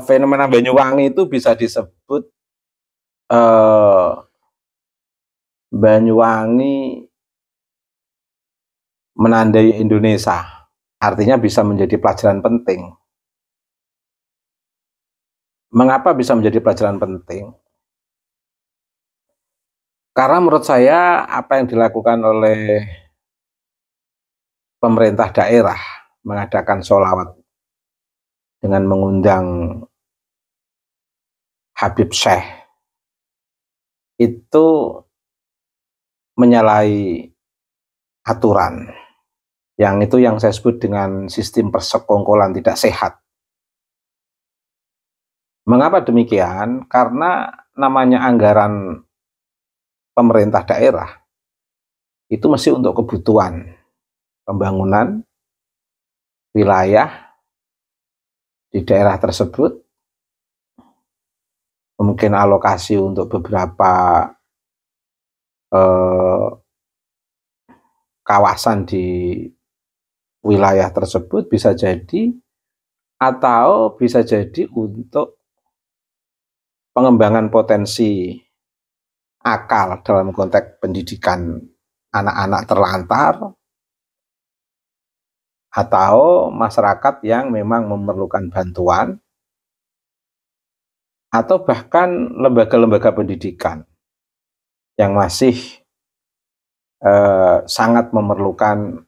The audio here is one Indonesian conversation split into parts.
Fenomena Banyuwangi itu bisa disebut eh, Banyuwangi menandai Indonesia, artinya bisa menjadi pelajaran penting. Mengapa bisa menjadi pelajaran penting? Karena menurut saya apa yang dilakukan oleh pemerintah daerah mengadakan sholawat dengan mengundang Habib Syekh itu menyalahi aturan. Yang itu yang saya sebut dengan sistem persekongkolan tidak sehat. Mengapa demikian? Karena namanya anggaran pemerintah daerah itu mesti untuk kebutuhan pembangunan wilayah di daerah tersebut, mungkin alokasi untuk beberapa kawasan di wilayah tersebut bisa jadi, atau bisa jadi untuk pengembangan potensi akal dalam konteks pendidikan anak-anak terlantar atau masyarakat yang memang memerlukan bantuan, atau bahkan lembaga-lembaga pendidikan yang masih sangat memerlukan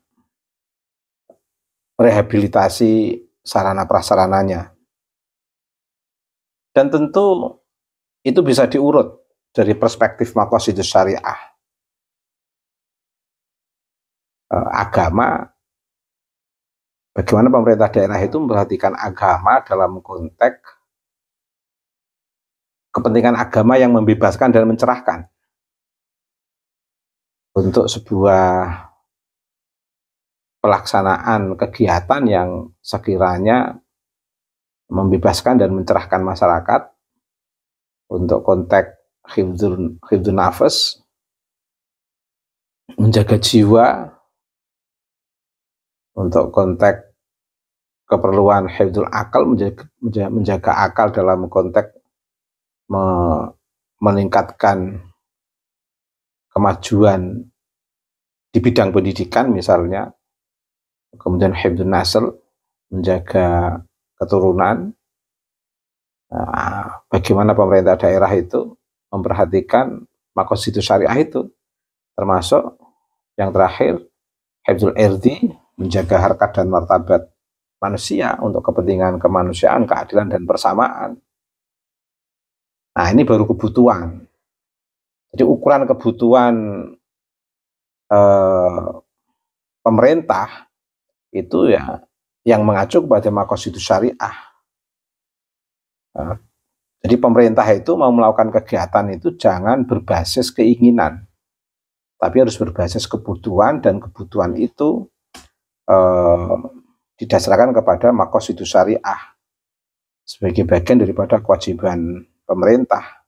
rehabilitasi sarana prasarananya. Dan tentu itu bisa diurut dari perspektif maqasidus syariah. Agama, bagaimana pemerintah daerah itu memperhatikan agama dalam konteks kepentingan agama yang membebaskan dan mencerahkan untuk sebuah pelaksanaan kegiatan yang sekiranya membebaskan dan mencerahkan masyarakat untuk konteks hifdzun nafas, menjaga jiwa, untuk konteks keperluan hifdzul akal, menjaga akal dalam konteks meningkatkan kemajuan di bidang pendidikan misalnya, kemudian hifdzun nasl, menjaga keturunan. Nah, bagaimana pemerintah daerah itu memperhatikan maqasidus syariah itu, termasuk yang terakhir hifdzul irdi, menjaga harkat dan martabat manusia untuk kepentingan kemanusiaan, keadilan dan persamaan. Nah, ini baru kebutuhan. Jadi ukuran kebutuhan pemerintah itu ya yang mengacu kepada maqasidus syariah. Jadi pemerintah itu mau melakukan kegiatan itu jangan berbasis keinginan, tapi harus berbasis kebutuhan, dan kebutuhan itu didasarkan kepada maqasidus syariah sebagai bagian daripada kewajiban pemerintah.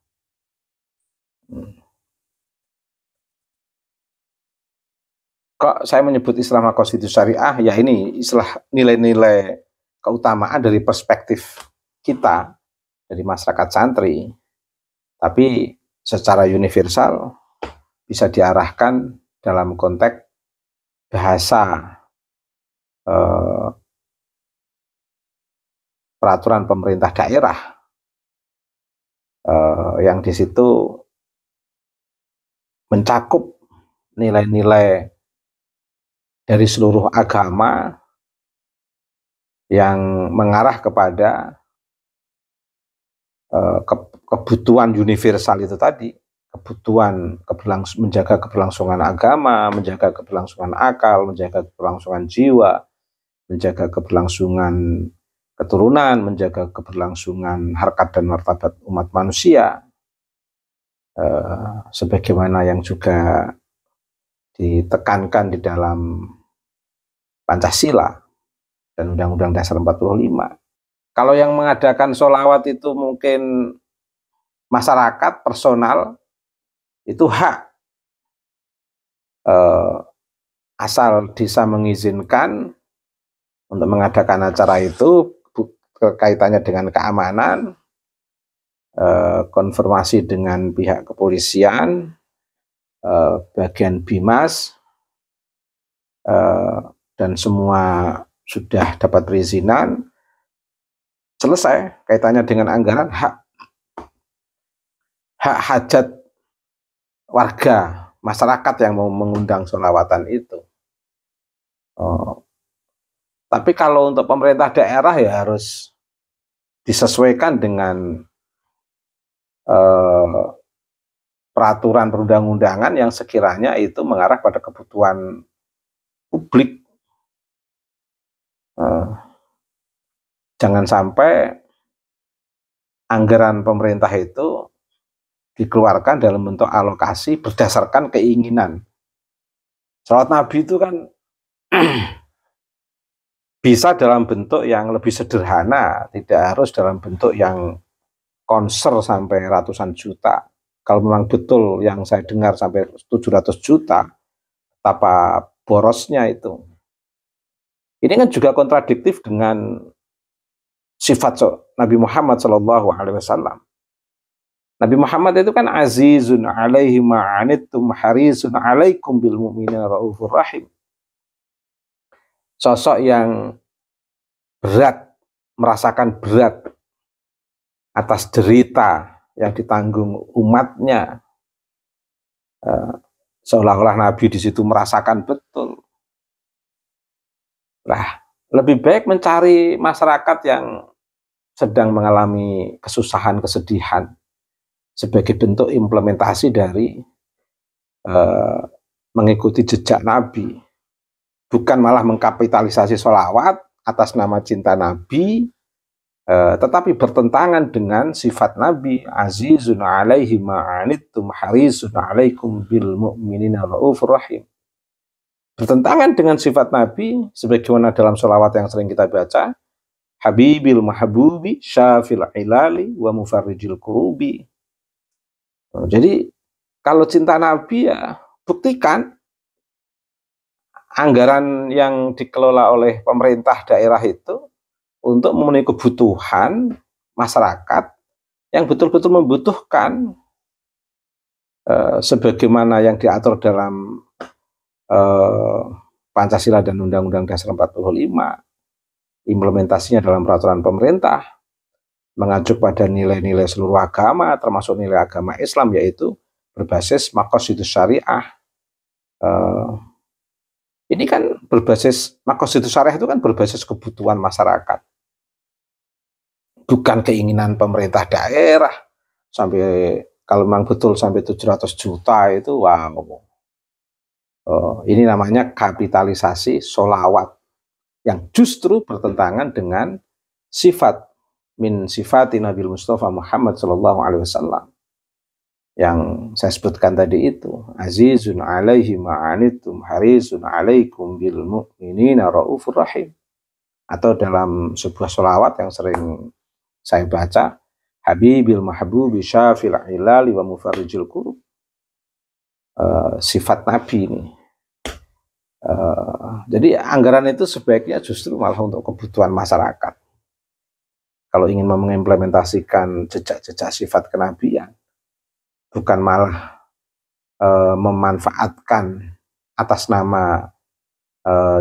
Kok saya menyebut istilah maqasidus syariah? Ya ini istilah nilai-nilai keutamaan dari perspektif kita, dari masyarakat santri, tapi secara universal bisa diarahkan dalam konteks bahasa peraturan pemerintah daerah, yang di situ mencakup nilai-nilai dari seluruh agama yang mengarah kepada kebutuhan universal itu tadi, kebutuhan menjaga keberlangsungan agama, menjaga keberlangsungan akal, menjaga keberlangsungan jiwa, menjaga keberlangsungan keturunan, menjaga keberlangsungan harkat dan martabat umat manusia, sebagaimana yang juga ditekankan di dalam Pancasila dan Undang-Undang Dasar 45. Kalau yang mengadakan sholawat itu mungkin masyarakat personal, itu hak, asal bisa mengizinkan, untuk mengadakan acara itu kaitannya dengan keamanan, konfirmasi dengan pihak kepolisian, bagian Bimas, dan semua sudah dapat perizinan, selesai. Kaitannya dengan anggaran, hak hajat warga masyarakat yang mau mengundang sholawatan itu. Tapi kalau untuk pemerintah daerah ya harus disesuaikan dengan peraturan perundang-undangan yang sekiranya itu mengarah pada kebutuhan publik. Jangan sampai anggaran pemerintah itu dikeluarkan dalam bentuk alokasi berdasarkan keinginan. Sholawat Nabi itu kan bisa dalam bentuk yang lebih sederhana, tidak harus dalam bentuk yang konser sampai ratusan juta. Kalau memang betul yang saya dengar sampai 700 juta, betapa borosnya itu. Ini kan juga kontradiktif dengan sifat Nabi Muhammad SAW. Nabi Muhammad itu kan azizun alaihi ma'anittum harisun alaikum bil mu'minina raufur rahim. Sosok yang berat, merasakan berat atas derita yang ditanggung umatnya. Seolah-olah Nabi di situ merasakan betul. Nah, lebih baik mencari masyarakat yang sedang mengalami kesusahan, kesedihan sebagai bentuk implementasi dari mengikuti jejak Nabi. Bukan malah mengkapitalisasi sholawat atas nama cinta Nabi, tetapi bertentangan dengan sifat Nabi, azizun alaihi ma'anittum harisun alaikum bil mu'minina raufur rahim. Bertentangan dengan sifat Nabi sebagaimana dalam sholawat yang sering kita baca, habibil mahbubi syafil ilali wa mufarrijil kurubi. Jadi kalau cinta Nabi ya buktikan anggaran yang dikelola oleh pemerintah daerah itu untuk memenuhi kebutuhan masyarakat yang betul-betul membutuhkan, sebagaimana yang diatur dalam Pancasila dan Undang-Undang Dasar 45, implementasinya dalam peraturan pemerintah, mengacu pada nilai-nilai seluruh agama, termasuk nilai agama Islam, yaitu berbasis maqasidus syariah. Ini kan berbasis maqasidus syariah itu kan berbasis kebutuhan masyarakat, bukan keinginan pemerintah daerah. Sampai kalau memang betul sampai 700 juta itu, wow. Ini namanya kapitalisasi sholawat yang justru bertentangan dengan sifat min sifati Nabi Mustafa Muhammad SAW yang saya sebutkan tadi itu, azizun alaihi ma'anittum harisun alaikum bil mu'minina raufur rahim. Atau dalam sebuah sholawat yang sering saya baca, habibil mahbubi syafil ilali wa mufarrijil kurub. Sifat Nabi ini. Jadi anggaran itu sebaiknya justru malah untuk kebutuhan masyarakat. Kalau ingin mengimplementasikan jejak-jejak sifat kenabian, bukan malah memanfaatkan atas nama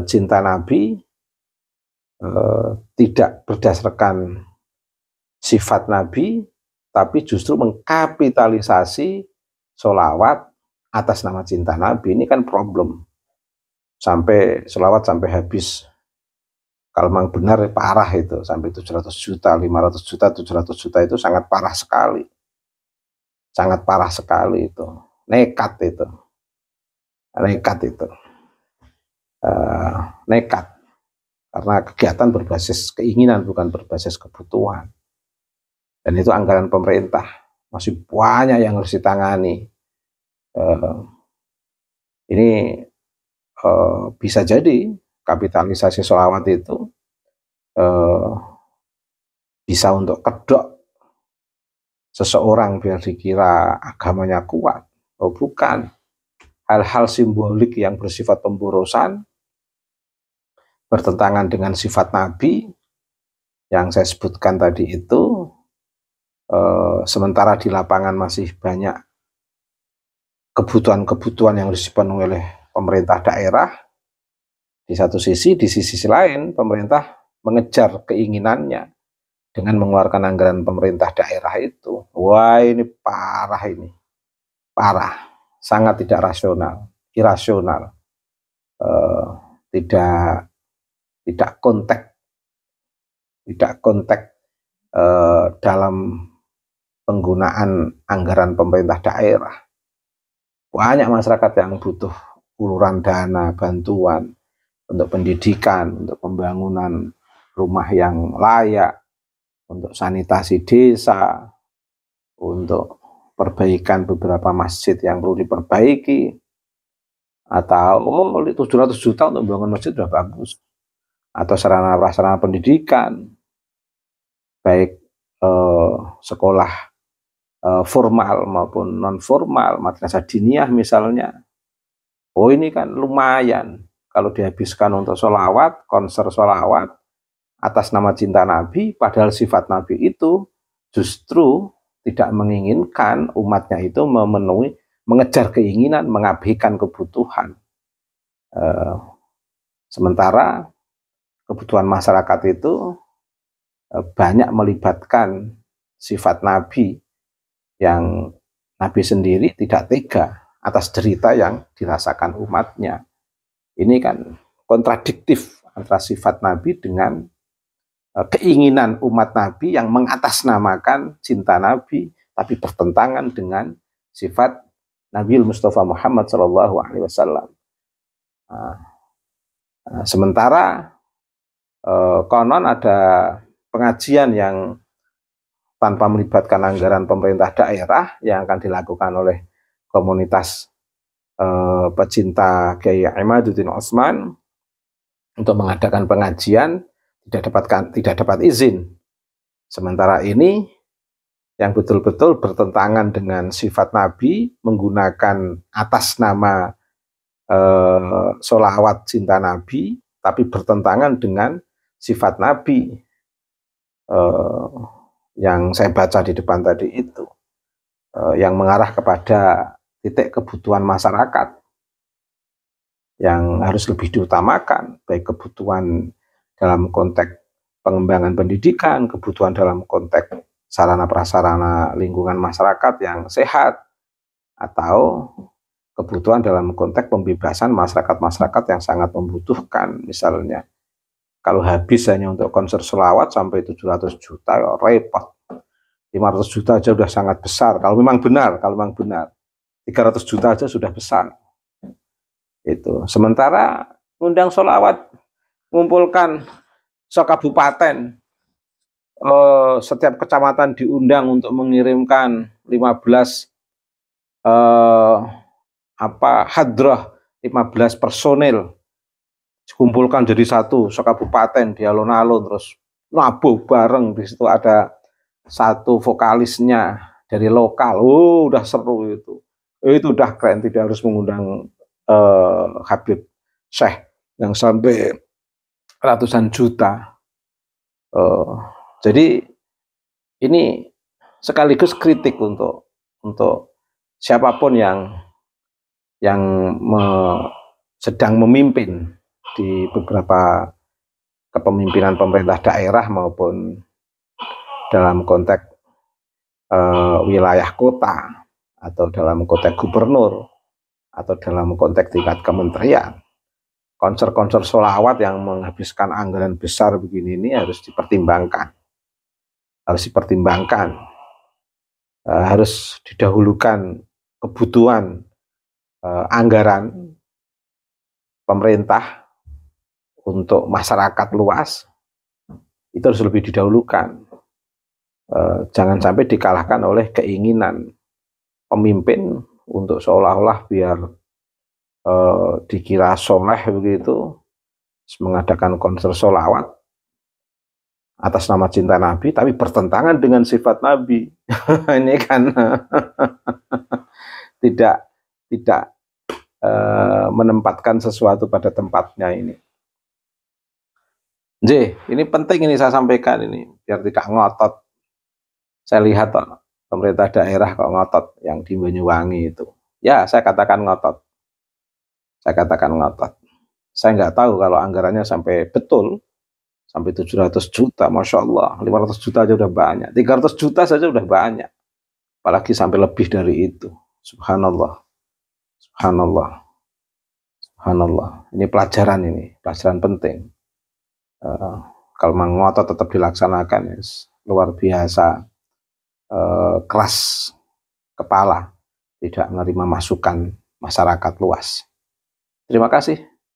cinta Nabi, tidak berdasarkan sifat Nabi, tapi justru mengkapitalisasi sholawat atas nama cinta Nabi. Ini kan problem. Sampai sholawat sampai habis. Kalau memang benar parah itu, sampai 700 juta, 500 juta, 700 juta itu sangat parah sekali. Sangat parah sekali itu. Nekat itu. Nekat itu. Nekat. Karena kegiatan berbasis keinginan, bukan berbasis kebutuhan. Dan itu anggaran pemerintah. Masih banyak yang harus ditangani. Ini bisa jadi kapitalisasi sholawat itu bisa untuk kedok seseorang biar dikira agamanya kuat. Oh bukan. Hal-hal simbolik yang bersifat pemborosan, bertentangan dengan sifat Nabi yang saya sebutkan tadi itu, sementara di lapangan masih banyak kebutuhan-kebutuhan yang harus dipenuhi oleh pemerintah daerah, di sisi lain pemerintah mengejar keinginannya dengan mengeluarkan anggaran pemerintah daerah itu. Wah, ini parah, sangat tidak rasional, irasional, tidak konteks dalam penggunaan anggaran pemerintah daerah. Banyak masyarakat yang butuh uluran dana, bantuan untuk pendidikan, untuk pembangunan rumah yang layak, untuk sanitasi desa, untuk perbaikan beberapa masjid yang perlu diperbaiki, atau 700 juta untuk membangun masjid sudah bagus, atau sarana-prasarana pendidikan, baik sekolah formal maupun non formal, madrasah diniyah misalnya. Oh, ini kan lumayan kalau dihabiskan untuk sholawat, konser sholawat atas nama cinta Nabi, padahal sifat Nabi itu justru tidak menginginkan umatnya itu mengejar keinginan, mengabaikan kebutuhan. Sementara kebutuhan masyarakat itu banyak melibatkan sifat Nabi, yang Nabi sendiri tidak tega atas derita yang dirasakan umatnya. Ini kan kontradiktif antara sifat Nabi dengan keinginan umat Nabi yang mengatasnamakan cinta Nabi, tapi bertentangan dengan sifat Nabi Mustafa Muhammad SAW. Sementara konon ada pengajian yang tanpa melibatkan anggaran pemerintah daerah yang akan dilakukan oleh komunitas pecinta Kiai Imaduddin Utsman untuk mengadakan pengajian, tidak dapat izin. Sementara ini yang betul-betul bertentangan dengan sifat Nabi, menggunakan atas nama sholawat cinta Nabi, tapi bertentangan dengan sifat Nabi yang saya baca di depan tadi itu, yang mengarah kepada titik kebutuhan masyarakat yang harus lebih diutamakan, baik kebutuhan dalam konteks pengembangan pendidikan, kebutuhan dalam konteks sarana prasarana lingkungan masyarakat yang sehat, atau kebutuhan dalam konteks pembebasan masyarakat-masyarakat yang sangat membutuhkan. Misalnya kalau habis hanya untuk konser selawat sampai 700 juta, ya repot. 500 juta aja sudah sangat besar. Kalau memang benar. 300 juta aja sudah besar. Itu. Sementara undang selawat, mengumpulkan sekabupaten, setiap kecamatan diundang untuk mengirimkan 15 hadrah, 15 personil. Dikumpulkan jadi satu sekabupaten di alun-alun, terus nabuh bareng. Di situ ada satu vokalisnya dari lokal. Udah seru itu udah keren, tidak harus mengundang Habib Syekh yang sampai ratusan juta. Jadi ini sekaligus kritik untuk siapapun yang sedang memimpin di beberapa kepemimpinan pemerintah daerah maupun dalam konteks wilayah kota, atau dalam konteks gubernur, atau dalam konteks tingkat kementerian. Konser-konser sholawat yang menghabiskan anggaran besar begini ini harus dipertimbangkan. Harus didahulukan kebutuhan anggaran pemerintah untuk masyarakat luas, itu harus lebih didahulukan. Jangan sampai dikalahkan oleh keinginan pemimpin untuk seolah-olah biar dikira soleh begitu, mengadakan konser sholawat atas nama cinta Nabi, tapi bertentangan dengan sifat Nabi. Ini kan tidak menempatkan sesuatu pada tempatnya ini. Ini penting ini saya sampaikan ini biar tidak ngotot. Saya lihat toh, pemerintah daerah kok ngotot yang di Banyuwangi itu. Ya, saya katakan ngotot. Saya katakan ngotot. Saya nggak tahu kalau anggarannya sampai betul, sampai 700 juta, Masya Allah. 500 juta aja udah banyak. 300 juta saja udah banyak. Apalagi sampai lebih dari itu. Subhanallah. Subhanallah. Subhanallah. Ini pelajaran penting. Kalau mengotot tetap dilaksanakan, luar biasa keras kepala, tidak menerima masukan masyarakat luas. Terima kasih.